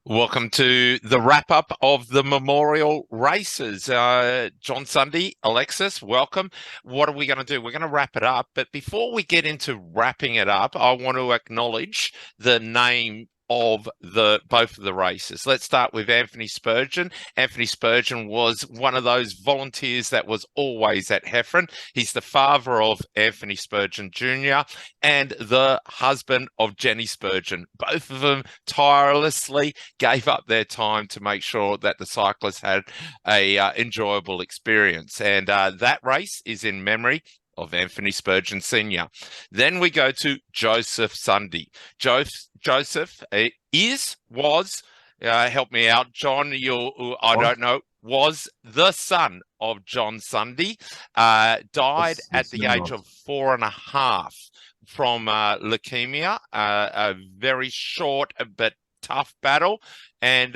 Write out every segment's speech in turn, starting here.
Welcome to the wrap-up of the Memorial races. John Sunde, Alexis, welcome. What are we going to do? We're going to wrap it up. But before we get into wrapping it up, I want to acknowledge the name of both of the races. Let's start with Anthony Spurgeon. Anthony Spurgeon was one of those volunteers that was always at Heffron. He's the father of Anthony Spurgeon Jr. and the husband of Jenny Spurgeon. Both of them tirelessly gave up their time to make sure that the cyclists had a enjoyable experience. And that race is in memory of Anthony Spurgeon Sr. Then we go to Joseph Sunde. Joseph was, help me out, John, don't know, was the son of John Sunde, died at the age of 4.5 from leukemia, a very short but tough battle. And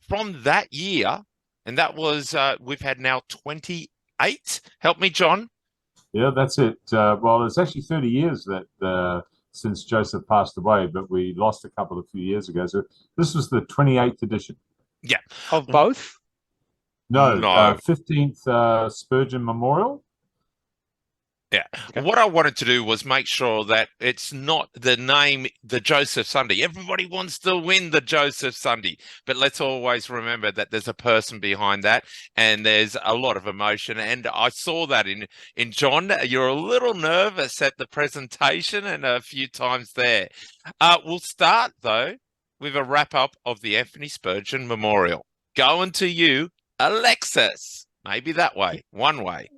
from that year, and that was, we've had now 28. Help me, John. Yeah, that's it. Well, it's actually 30 years that since Joseph passed away, but we lost a few years ago. So this was the 28th edition. Yeah. Of both? No. 15th Spurgeon Memorial. Yeah. Okay. What I wanted to do was make sure that it's not the name, the Joseph Sunde. Everybody wants to win the Joseph Sunde, but let's always remember that there's a person behind that, and there's a lot of emotion. And I saw that in John. You're a little nervous at the presentation and a few times there. We'll start, though, with a wrap-up of the Anthony Spurgeon Memorial. Going to you, Alexis. Maybe that way, one way.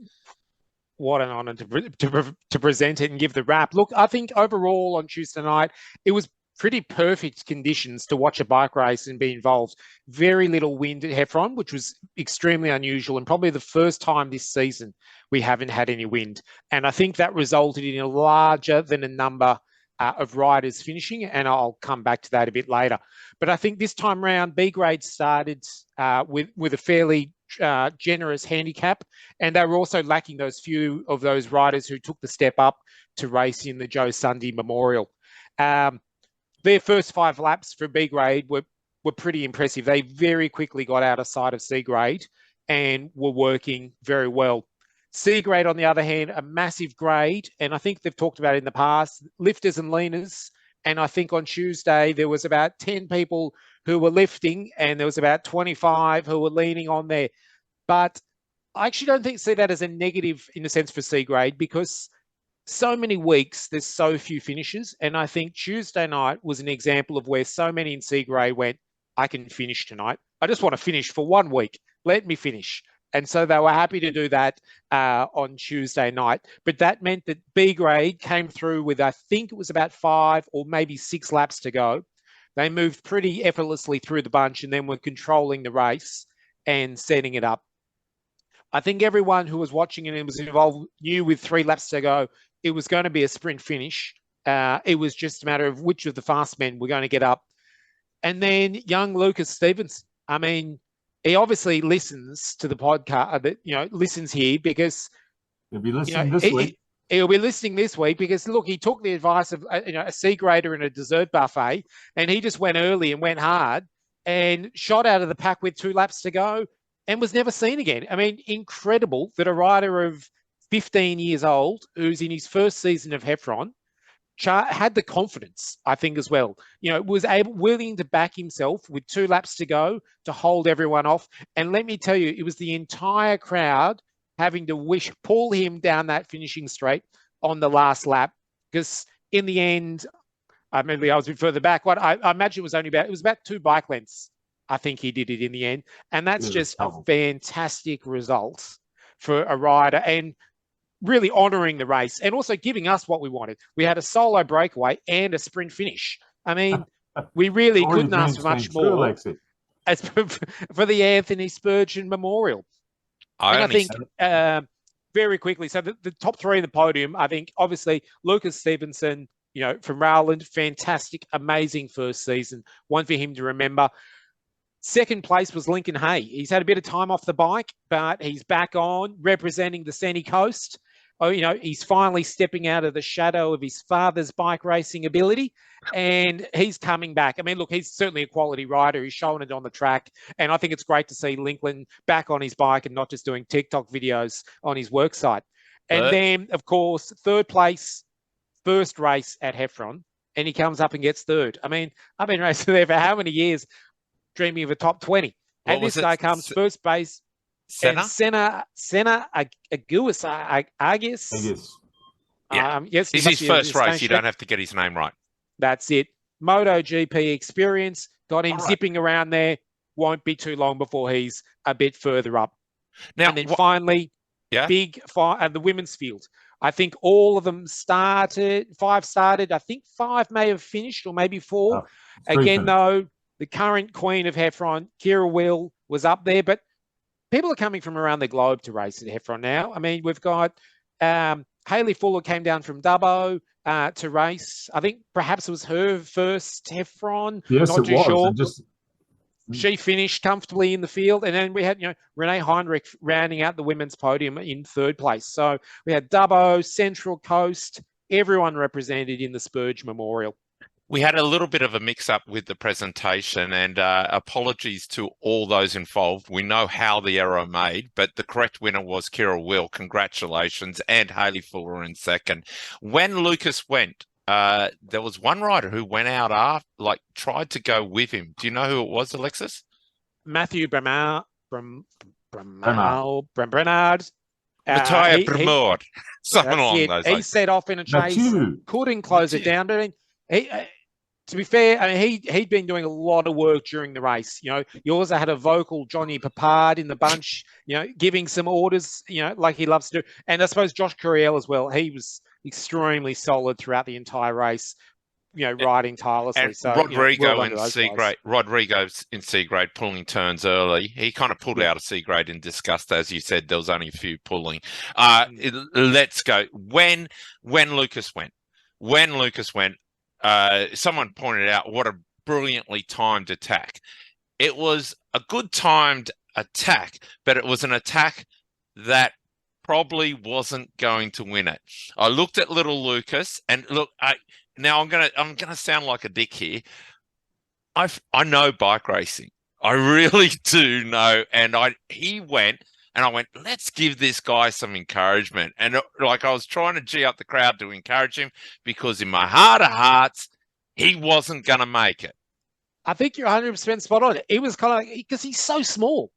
What an honour to present it and give the wrap. Look, I think overall on Tuesday night, it was pretty perfect conditions to watch a bike race and be involved. Very little wind at Heffron, which was extremely unusual, and probably the first time this season we haven't had any wind. And I think that resulted in a larger than a number of riders finishing, and I'll come back to that a bit later. But I think this time round, B grade started with a fairly generous handicap, and they were also lacking those few of those riders who took the step up to race in the Joe Sunde Memorial. Their first 5 laps for B grade were pretty impressive. They very quickly got out of sight of C grade and were working very well. C grade, on the other hand, a massive grade, and I think they've talked about it in the past, lifters and leaners. And I think on Tuesday, there was about 10 people who were lifting and there was about 25 who were leaning on there. But I actually don't see that as a negative in a sense for C grade, because so many weeks, there's so few finishes. And I think Tuesday night was an example of where so many in C grade went, I can finish tonight. I just want to finish for 1 week. Let me finish. And so they were happy to do that on Tuesday night. But that meant that B grade came through with, I think it was about 5 or maybe 6 laps to go. They moved pretty effortlessly through the bunch and then were controlling the race and setting it up. I think everyone who was watching it and was involved knew with 3 laps to go, it was going to be a sprint finish. It was just a matter of which of the fast men were going to get up. And then young Luca Stevenson, I mean, he obviously listens to the podcast, listens here because he'll be listening this week. He'll be listening this week because, look, he took the advice of a C grader and a dessert buffet, and he just went early and went hard and shot out of the pack with 2 laps to go and was never seen again. I mean, incredible that a rider of 15 years old who's in his first season of Heffron had the confidence, I think, as well. Was willing to back himself with 2 laps to go to hold everyone off. And let me tell you, it was the entire crowd having to pull him down that finishing straight on the last lap, because in the end, maybe I was a bit further back. I imagine it was about 2 bike lengths. I think he did it in the end. And that's just a fantastic result for a rider, and really honouring the race and also giving us what we wanted. We had a solo breakaway and a sprint finish. I mean, we really couldn't ask for much more as for the Anthony Spurgeon Memorial. I think very quickly, so the top 3 in the podium, I think, obviously, Luca Stevenson, from Rowland, fantastic, amazing first season. One for him to remember. Second place was Lincoln Hay. He's had a bit of time off the bike, but he's back on representing the Sunny Coast. oh, he's finally stepping out of the shadow of his father's bike racing ability, and he's coming back. I mean, look, he's certainly a quality rider. He's showing it on the track, and I think it's great to see Lincoln back on his bike and not just doing TikTok videos on his work site. And then, of course, third place, first race at Heffron, and he comes up and gets third. I mean, I've been racing there for how many years, dreaming of a top 20. And this guy comes first base. Senna? And Senna Agus. Yeah. Yes, it's his first race. You don't have to get his name right. That's it. MotoGP experience, got him zipping around there. Won't be too long before he's a bit further up. Now, and then finally, the women's field. I think all of them started. 5 started. I think 5 may have finished, or maybe 4. Again, though, the current queen of Heffron, Kira Will, was up there, but people are coming from around the globe to race at Heffron now. I mean, we've got Hayley Fuller came down from Dubbo to race. I think perhaps it was her first Heffron. Yes, not it too was. Sure. She finished comfortably in the field. And then we had, Renee Heinrich rounding out the women's podium in 3rd place. So we had Dubbo, Central Coast, everyone represented in the Spurgeon Memorial. We had a little bit of a mix-up with the presentation, and apologies to all those involved. We know how the error made, but the correct winner was Kira Will. Congratulations, and Hayley Fuller in second. When Lucas went, there was one rider who went out after, tried to go with him. Do you know who it was, Alexis? Matthew Brenard. Mattia Brenard. Something along those lines. He set off in a chase, couldn't close it down, but to be fair, I mean, he'd been doing a lot of work during the race. You also had a vocal Johnny Papard in the bunch, giving some orders, like he loves to do. And I suppose Josh Curiel as well. He was extremely solid throughout the entire race, riding tirelessly. And so Rodrigo in C grade. Rodrigo's in C grade, pulling turns early. He kind of pulled out of C grade in disgust, as you said. There was only a few pulling. Let's go. When Lucas went. Someone pointed out what a brilliantly timed attack. It was a good timed attack, but it was an attack that probably wasn't going to win it. I looked at little Lucas, and look, now I'm gonna sound like a dick here. I know bike racing. I really do know. And he went, and I went, let's give this guy some encouragement. And I was trying to G up the crowd to encourage him, because in my heart of hearts, he wasn't going to make it. I think you're 100% spot on. It was kind of because he's so small.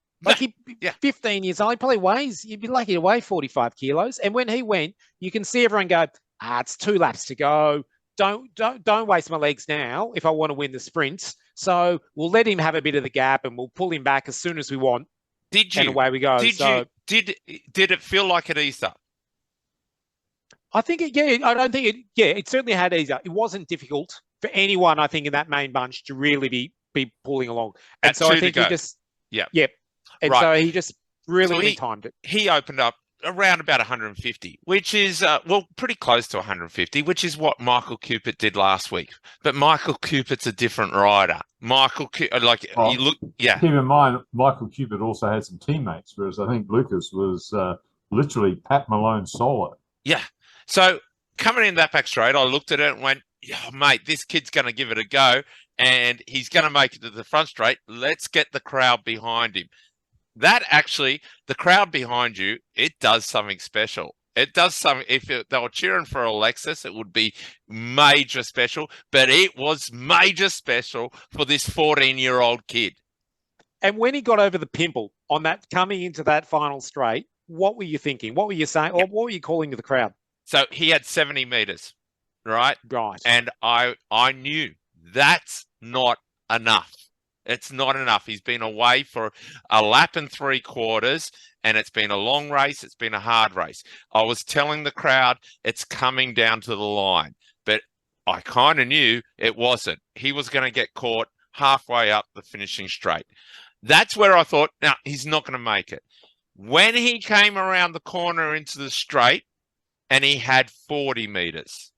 15 years old, he probably weighs, you'd be lucky to weigh 45 kilos. And when he went, you can see everyone go, it's 2 laps to go. Don't waste my legs now if I want to win the sprints. So we'll let him have a bit of the gap, and we'll pull him back as soon as we want. Did you? And away we go. Did it feel like it eased up? I think it certainly had Eather. It wasn't difficult for anyone, I think, in that main bunch to really be pulling along. And so I think he just, And so he just really timed it. He opened up around about 150, which is, pretty close to 150, which is what Michael Cupid did last week. But Michael Cupid's a different rider. Keep in mind, Michael Cupid also had some teammates, whereas I think Lucas was literally Pat Malone solo. Yeah. So coming in that back straight, I looked at it and went, mate, this kid's going to give it a go, and he's going to make it to the front straight. Let's get the crowd behind him. That actually, the crowd behind you, it does something special. It does something. If they were cheering for Alexis, it would be major special, but it was major special for this 14-year-old kid. And when he got over the pimple on that, coming into that final straight, what were you thinking? What were you saying? Or what were you calling to the crowd? So he had 70 meters, right? Right. And I knew that's not enough. It's not enough. He's been away for a lap and 3/4, and it's been a long race. It's been a hard race. I was telling the crowd it's coming down to the line, but I kind of knew it wasn't. He was going to get caught halfway up the finishing straight. That's where I thought, no, he's not going to make it. When he came around the corner into the straight and he had 40 meters,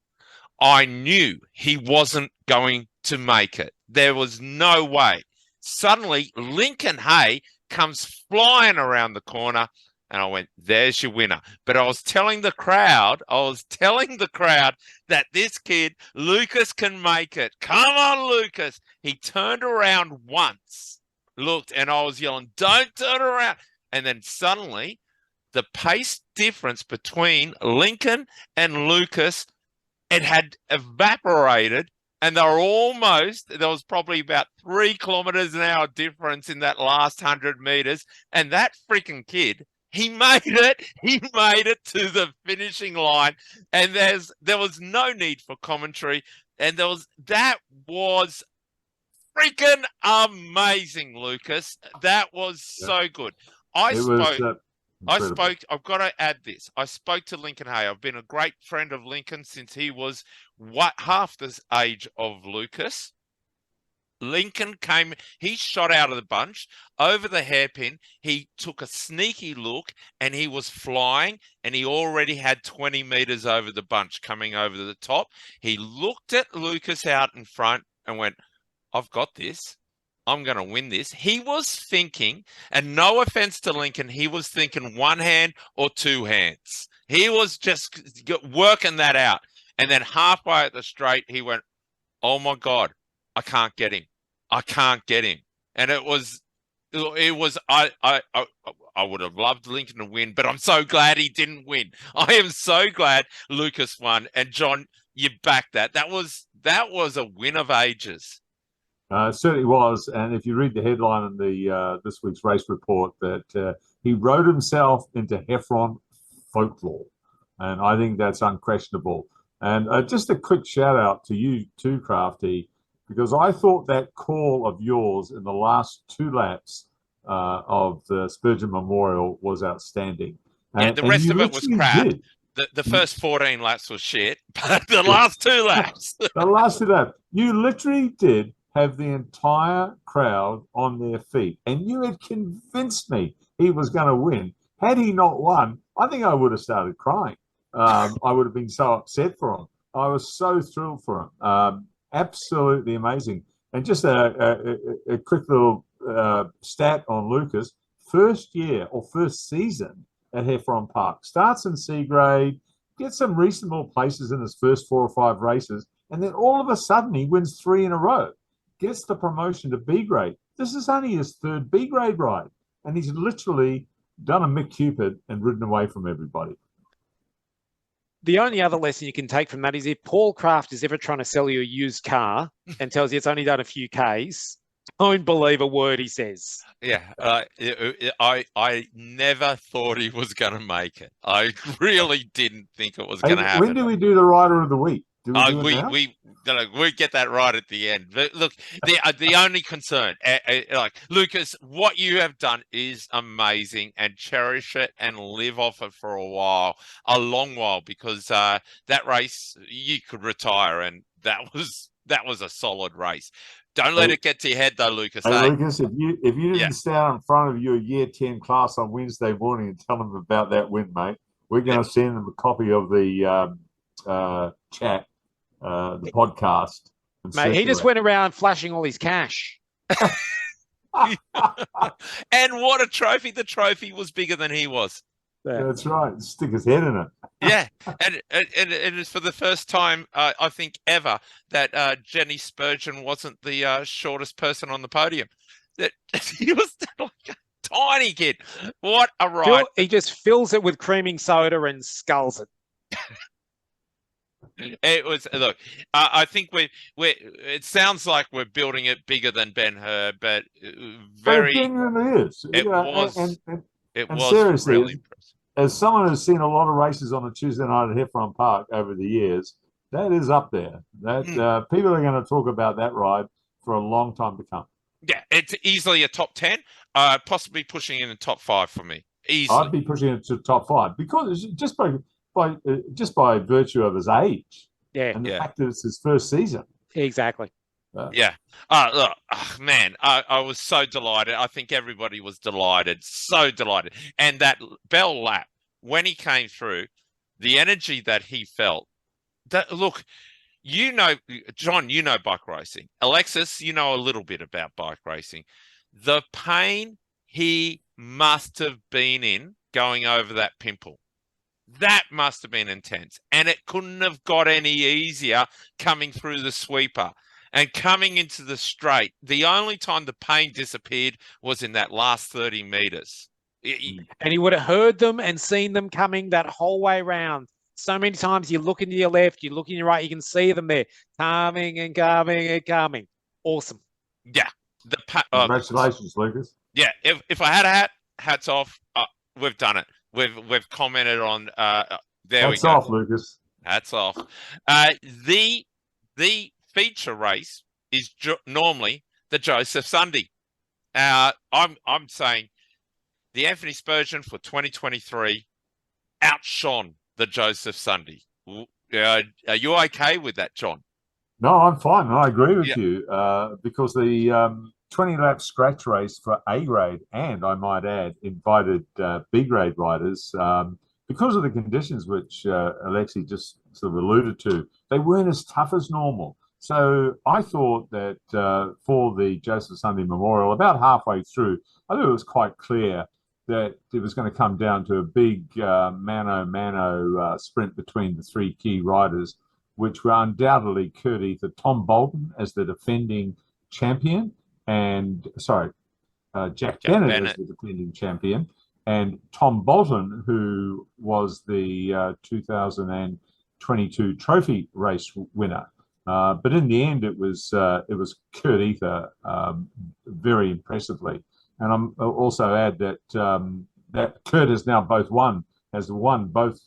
I knew he wasn't going to make it. There was no way. Suddenly, Lincoln Hay comes flying around the corner, And I went, there's your winner. But I was telling the crowd that this kid, Lucas, can make it. Come on, Lucas. He turned around once, looked, and I was yelling, don't turn around. And then suddenly the pace difference between Lincoln and Lucas, it had evaporated. And there was probably about 3 kilometers an hour difference in that last 100 meters. And that freaking kid, he made it. He made it to the finishing line. And there was no need for commentary. And that was freaking amazing, Lucas. That was so good. I've got to add this. I spoke to Lincoln Hay. I've been a great friend of Lincoln since he was half the age of Lucas. Lincoln he shot out of the bunch over the hairpin. He took a sneaky look and he was flying, and he already had 20 meters over the bunch coming over the top. He looked at Lucas out in front and went, I've got this. I'm going to win this. He was thinking, and no offense to Lincoln, he was thinking one hand or two hands. He was just working that out. And then halfway at the straight, he went, oh my God, I can't get him. I can't get him. And I would have loved Lincoln to win, but I'm so glad he didn't win. I am so glad Lucas won. And John, you backed that. That was a win of ages. It certainly was. And if you read the headline in the this week's race report, that he rode himself into Heffron folklore. And I think that's unquestionable. And just a quick shout out to you too, Crafty, because I thought that call of yours in the last 2 laps of the Spurgeon Memorial was outstanding. And the rest of it was crap. The first 14 laps was shit, but the last 2 laps. The last 2 laps. You literally did have the entire crowd on their feet. And you had convinced me he was going to win. Had he not won, I think I would have started crying. I would have been so upset for him. I was so thrilled for him. Absolutely amazing. And just a quick little stat on Lucas. First year or first season at Heffron Park. Starts in C grade, gets some reasonable places in his first 4 or 5 races, and then all of a sudden he wins 3 in a row. Gets the promotion to B grade. This is only his 3rd B grade ride. And he's literally done a Mick Cupid and ridden away from everybody. The only other lesson you can take from that is if Paul Kraft is ever trying to sell you a used car and tells you it's only done a few Ks, don't believe a word he says. Yeah, I never thought he was going to make it. I really didn't think it was going to happen. When do we do the Rider of the Week? We get that right at the end. But look, the only concern, like Lucas, what you have done is amazing, and cherish it and live off it for a long while, because that race you could retire, and that was a solid race. Don't let it get to your head, though, Lucas. Lucas, if you didn't stand in front of your Year 10 class on Wednesday morning and tell them about that win, mate, we're going to send them a copy of the chat. The podcast. Mate, he just went around flashing all his cash. And what a trophy. The trophy was bigger than he was. Yeah. That's right. Stick his head in it. Yeah. And it's for the first time, I think, ever, that Jenny Spurgeon wasn't the shortest person on the podium. That he was like a tiny kid. What a ride. He just fills it with creaming soda and sculls it. It was, look, I think it sounds like we're building it bigger than Ben-Hur, but very. It genuinely is. It was. It was seriously, really impressive. As someone who's seen a lot of races on a Tuesday night at Heffron Park over the years, that is up there. That people are going to talk about that ride for a long time to come. Yeah, it's easily a top 10, possibly pushing in the top 5 for me. Easily. I'd be pushing it to top 5 because just by virtue of his age, and the fact that it's his first season. Exactly. Yeah. Look, man, I was so delighted. I think everybody was delighted, so delighted. And that bell lap, when he came through, the energy that he felt. Look, John, you know bike racing. Alexis, you know a little bit about bike racing. The pain he must have been in going over that pimple. That must have been intense. And it couldn't have got any easier coming through the sweeper. And coming into the straight, the only time the pain disappeared was in that last 30 meters. And he would have heard them and seen them coming that whole way round. So many times you look into your left, you look in your right, you can see them there, coming and coming and coming. Awesome. Yeah. Congratulations, Lucas. Yeah. If I had a hat, hats off. We've done it. We've commented on. There Hats we go. off, Lucas. Hats off. The feature race is normally the Joseph Sunde. I'm saying the Anthony Spurgeon for 2023 outshone the Joseph Sunde. Are you okay with that, John? No, I'm fine. I agree with you because the 20 lap scratch race for A grade, and I might add, invited B grade riders, because of the conditions which Alexi just sort of alluded to, they weren't as tough as normal. So I thought that for the Joseph Sunde Memorial, about halfway through, I thought it was quite clear that it was going to come down to a big mano-mano sprint between the three key riders, which were undoubtedly Kurt Eather, Tom Bolton as the defending champion, and Jack Bennett as the defending champion, and Tom Bolton, who was the 2022 trophy race winner. But in the end, it was Kurt Eather very impressively. And I'm also add that that Kurt has now won both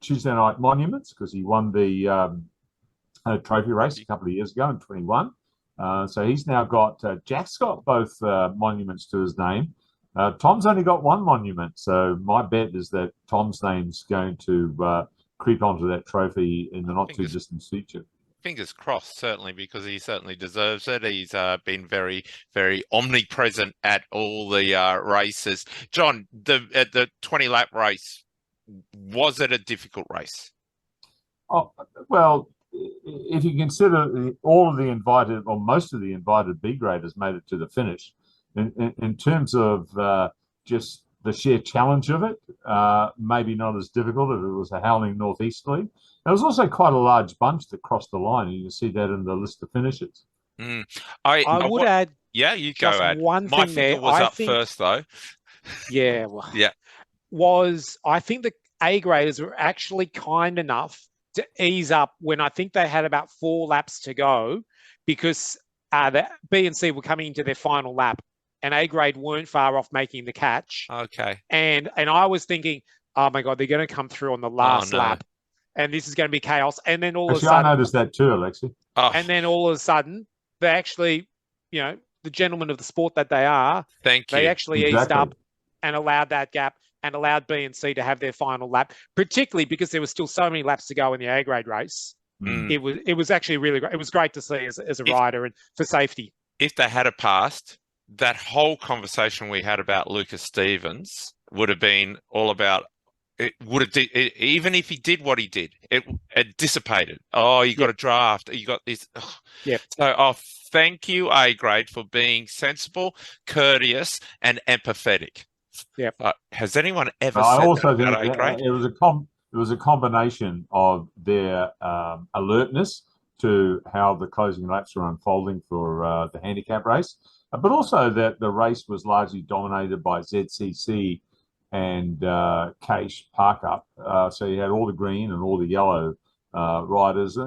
Tuesday night monuments, because he won the trophy race a couple of years ago in 21. So he's now got Jack's got both monuments to his name. Tom's only got one monument, so my bet is that Tom's name's going to creep onto that trophy in the not too distant future. Fingers crossed, certainly, because he certainly deserves it. He's been very, very omnipresent at all the races. John, the 20 lap race, was it a difficult race? Oh, well, if you consider all of the invited, or most of the invited B graders made it to the finish, in terms of just the sheer challenge of it, maybe not as difficult if it was a howling northeasterly. There was also quite a large bunch that crossed the line. You can see that in the list of finishers. I would add. Yeah, you go add. One My thing finger there, was I up think, first, though. Yeah. Well, yeah. I think the A graders were actually kind enough to ease up when I think they had about 4 laps to go, because the B and C were coming into their final lap, and A grade weren't far off making the catch. Okay. And I was thinking, oh my God, they're going to come through on the last lap, and this is going to be chaos. And then all of a sudden, I noticed that too, Alexi. Oh. And then all of a sudden, they actually, the gentlemen of the sport that they are, they actually eased up and allowed that gap and allowed B and C to have their final lap, particularly because there was still so many laps to go in the A grade race. It was actually really great. It was great to see as a rider and for safety. If they had passed, that whole conversation we had about Luca Stevenson would have been all about it. Even if he did what he did, it dissipated. Oh, you got a draft. You got this. Yeah. So, thank you, A grade, for being sensible, courteous, and empathetic. Yeah. Has anyone ever I said also that think about A grade? it was a combination of their alertness to how the closing laps were unfolding for the handicap race, but also that the race was largely dominated by ZCC and Case Park Up. So you had all the green and all the yellow riders. They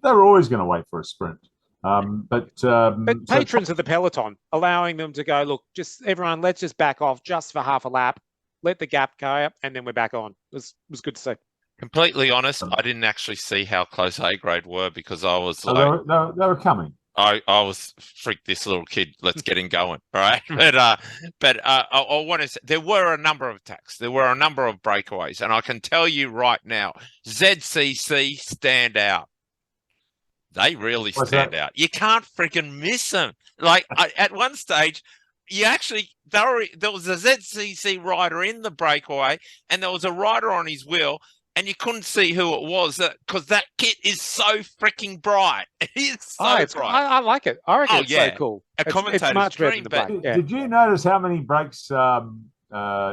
were always going to wait for a sprint. But patrons of the peloton, allowing them to go, look, just everyone, let's just back off just for half a lap, let the gap go up, and then we're back on. It was good to see. Completely honest, I didn't actually see how close A grade were, because I was like, they were coming. I was freaked. This little kid, let's get him going, all right? But I want to say there were a number of attacks. There were a number of breakaways, and I can tell you right now, ZCC stand out. They really stand out. You can't freaking miss them. Like at one stage, there was a ZCC rider in the breakaway, and there was a rider on his wheel, and you couldn't see who it was because that kit is so freaking bright. It is so bright. I like it. I reckon it's so cool. A commentator's much better dream. than the break. Did you notice how many breaks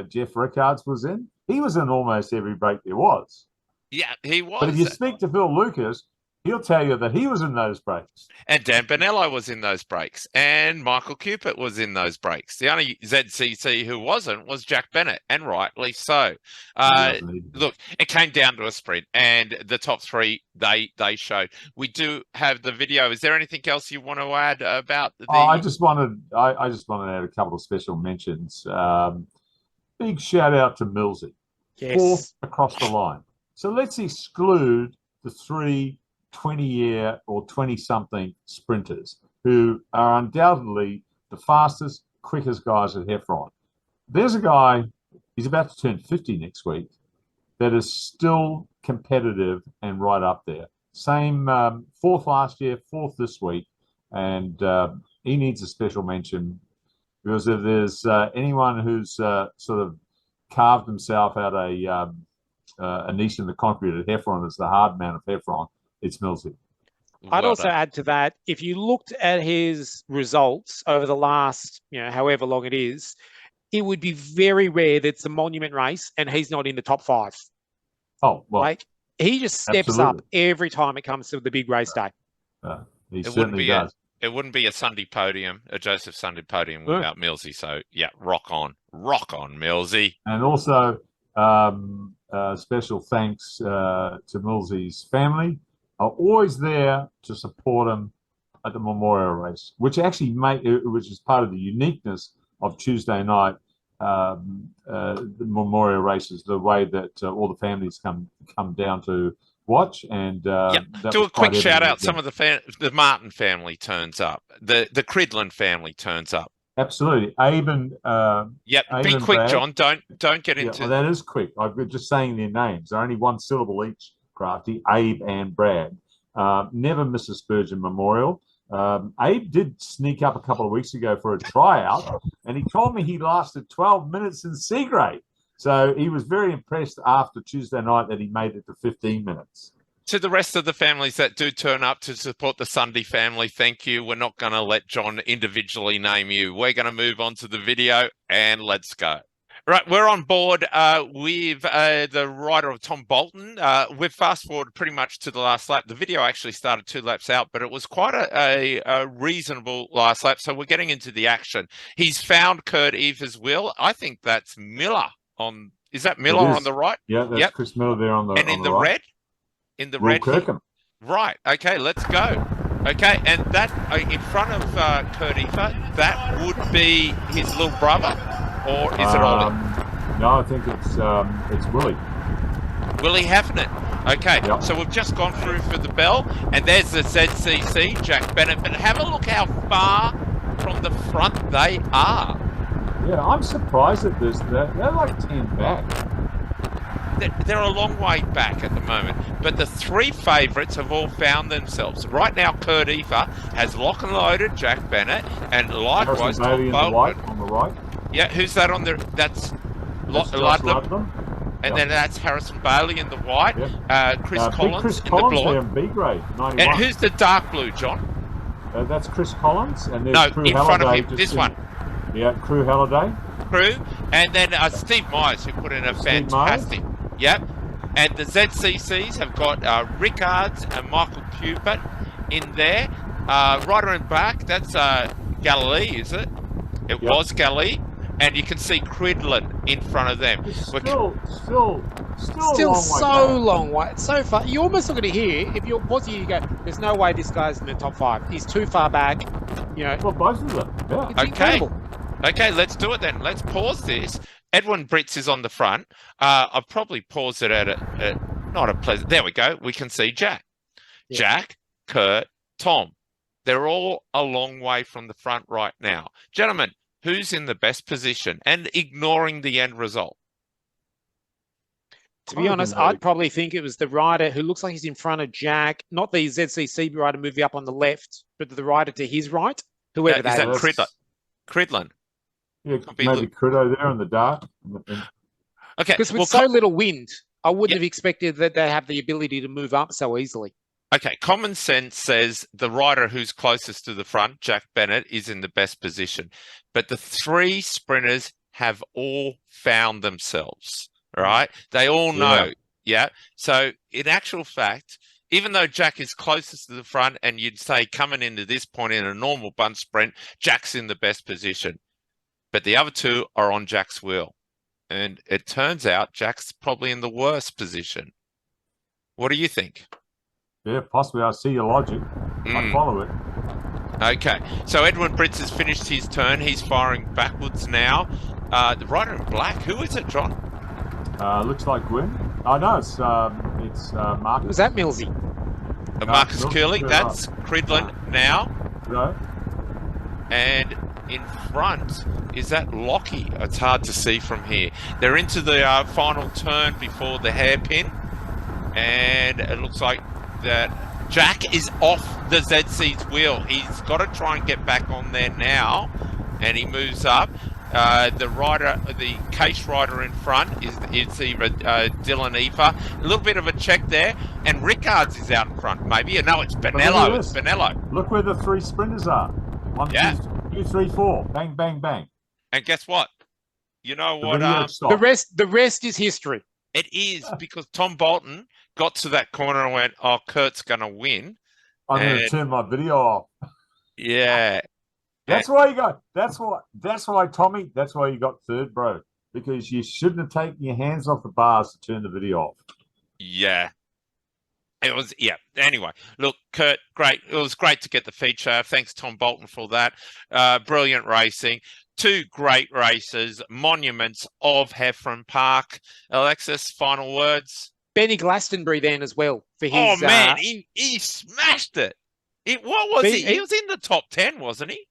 Jeff Rickards was in. He was in almost every break there was. Yeah, he was. But if you speak to Phil Lucas, he'll tell you that he was in those breaks. And Dan Bonello was in those breaks. And Michael Cupid was in those breaks. The only ZCC who wasn't was Jack Bennett, and rightly so. Look, it came down to a sprint, and the top three, they showed. We do have the video. Is there anything else you want to add about the... I just wanted to add a couple of special mentions. Big shout out to Millsy. Yes. 4th across the line. So let's exclude the 3 20-year or 20-something sprinters who are undoubtedly the fastest, quickest guys at Heffron. There's a guy, he's about to turn 50 next week, that is still competitive and right up there. Same 4th last year, 4th this week, and he needs a special mention because if there's anyone who's sort of carved himself out a niche in the concrete at Heffron as the hard man of Heffron, it's Millsy. I'd also add to that, if you looked at his results over the last, however long it is, it would be very rare that it's a monument race and he's not in the top 5. Oh, well. Like, he just steps up every time it comes to the big race day. He certainly does. It wouldn't be a Sunday podium, a Joseph Sunde podium without Millsy. So, yeah, rock on, Millsy. And also, special thanks to Millsy's family. Are always there to support him at the memorial race, which actually which is part of the uniqueness of Tuesday night, the memorial races, the way that all the families come down to watch. And do a quick shout out. Some of the Martin family turns up. The Cridland family turns up. Absolutely, Abe and be quick, Brad. John. Don't get into. Well, that is quick. I'm just saying their names. They're only one syllable each. Crafty, Abe and Brad. Never miss a Spurgeon Memorial. Abe did sneak up a couple of weeks ago for a tryout, and he told me he lasted 12 minutes in C grade. So he was very impressed after Tuesday night that he made it to 15 minutes. To the rest of the families that do turn up to support the Sunde family, thank you. We're not going to let John individually name you. We're going to move on to the video, and let's go. Right, we're on board with the rider of Tom Bolton. We've fast forwarded pretty much to the last lap. The video actually started 2 laps out, but it was quite a reasonable last lap. So we're getting into the action. He's found Kurt Eather's wheel. I think that's Miller on. Is that Miller on the right? Yeah, that's Chris Miller there on the. And in the right. Red, in the Will red. Kirkham. Right. Okay, let's go. Okay, and that in front of Kurt Eather, that would be his little brother. Or is it Ollie? No, I think it's Willie. Willie Heffron. Okay, So we've just gone through for the bell, and there's the ZCC, Jack Bennett. But have a look how far from the front they are. Yeah, I'm surprised at this. They're like 10 back. They're a long way back at the moment, but the 3 favourites have all found themselves. Right now, Kurt Eather has lock and loaded Jack Bennett, and likewise Tom Bolton. On the right. Yeah, who's that on the? That's Ludlam. And then that's Harrison Bailey in the white. Yep. Chris Collins in the blue. In B grade, 91. And who's the dark blue, John? That's Chris Collins. And there's Crew in Halliday front of him, this one. Yeah, Crew Halliday. Crew. And then Steve Myers, who put in a fantastic. Yep. And the ZCCs have got Rickards and Michael Cupid in there. Right in back, that's Galilee, is it? It was Galilee. And you can see Cridland in front of them. Still so long way. So far. You almost look at it here. If you're Aussie, you go, there's no way this guy's in the top 5. He's too far back. Well, both of them. Yeah. It's incredible. Okay, let's do it then. Let's pause this. Edwin Britz is on the front. I've probably paused it at not a pleasant. There we go. We can see Jack. Yeah. Jack, Kurt, Tom. They're all a long way from the front right now. Gentlemen, who's in the best position and ignoring the end result? To be honest, I'd probably think it was the rider who looks like he's in front of Jack, not the ZCC rider moving up on the left, but the rider to his right, whoever that is. Is that Cridland? Yeah, maybe Crudo there in the dark. Okay. Because with so little wind, I wouldn't have expected that they have the ability to move up so easily. Okay, common sense says the rider who's closest to the front, Jack Bennett, is in the best position. But the 3 sprinters have all found themselves, right? They all know. Yeah. So in actual fact, even though Jack is closest to the front, and you'd say coming into this point in a normal bunch sprint, Jack's in the best position, but the other two are on Jack's wheel. And it turns out Jack's probably in the worst position. What do you think? Yeah, possibly. I see your logic. I follow it. Okay, so Edwin Brits has finished his turn. He's firing backwards now. The rider in black, who is it, John? Looks like Gwyn. Oh, no, it's Marcus. Was that Millsy? Marcus Curley. That's Cridlin now. No. And in front, is that Lockie? It's hard to see from here. They're into the final turn before the hairpin. And it looks like that Jack is off the ZC's wheel. He's got to try and get back on there now. And he moves up. The case rider in front is either Dylan Eather. A little bit of a check there. And Rickards is out in front, maybe. No, it's Benello. It's Benello. Look where the three sprinters are. 1, 2, 3, 4. Bang, bang, bang. And guess what? You know what? The rest is history. It is, because Tom Bolton got to that corner and went, "Oh, Kurt's going to win." I'm going to turn my video off. Yeah. That's why you got. That's why Tommy. That's why you got third, bro. Because you shouldn't have taken your hands off the bars to turn the video off. Yeah. It was, yeah. Anyway, look, Kurt, great. It was great to get the feature. Thanks, Tom Bolton, for that. Brilliant racing. 2 great races, monuments of Heffron Park. Alexis, final words? Benny Glastonbury then as well for his. Oh man, he smashed it. What was he? He was in the top 10, wasn't he?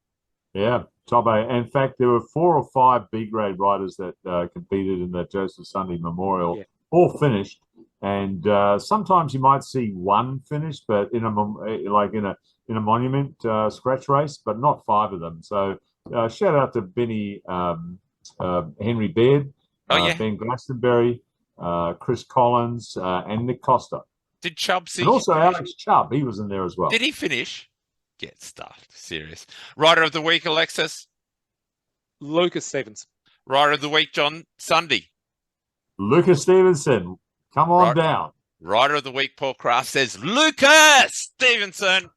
Yeah, top 8. In fact, there were 4 or 5 B grade riders that competed in the Joseph Sunde Memorial, all finished. And sometimes you might see one finish, but in a monument scratch race, but not 5 of them. So shout out to Benny Henry Baird, Ben Glastonbury, Chris Collins, and Nick Costa. Did Chubb see? And also Alex Chubb, he was in there as well. Did he finish? Get stuffed. Serious. Rider of the week, Alexis? Luca Stevenson. Rider of the week, John Sunde. Luca Stevenson. Come on down. Rider of the week, Paul Kraft says, Luca Stevenson.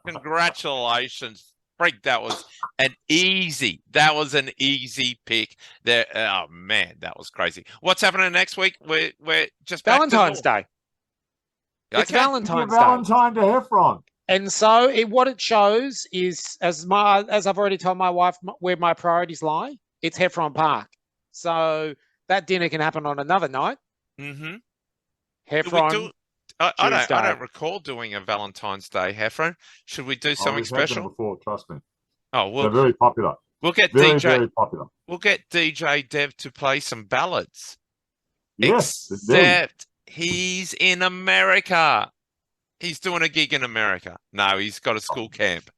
Congratulations. Freak, that was an easy pick there. Oh man, that was crazy. What's happening next week? We're just Valentine's Day. Okay. It's Valentine's Day. Valentine to Heffron. And so what it shows is, as I've already told my wife where my priorities lie, it's Heffron Park. So that dinner can happen on another night. Mm-hmm. Heffron. I don't recall doing a Valentine's Day, Heffron. Should we do something special? Before, trust me. Oh, they're very popular. We'll get very popular. We'll get DJ Dev to play some ballads. Yes, except he's in America. He's doing a gig in America. No, he's got a school camp.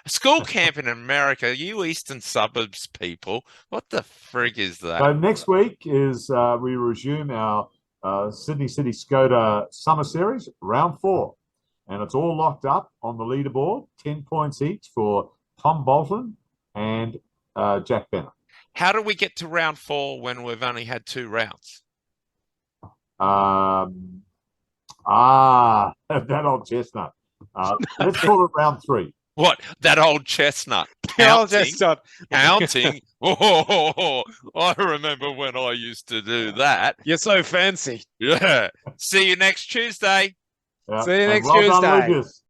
A school camp in America. You eastern suburbs people. What the frig is that? So next week is we resume our Sydney City Skoda Summer Series, round 4. And it's all locked up on the leaderboard, 10 points each for Tom Bolton and Jack Bennett. How do we get to round 4 when we've only had 2 rounds? That old chestnut. Let's call it round 3. What? That old chestnut. Counting. Counting. Oh, I remember when I used to do that. You're so fancy. Yeah. See you next Tuesday. See you next Tuesday.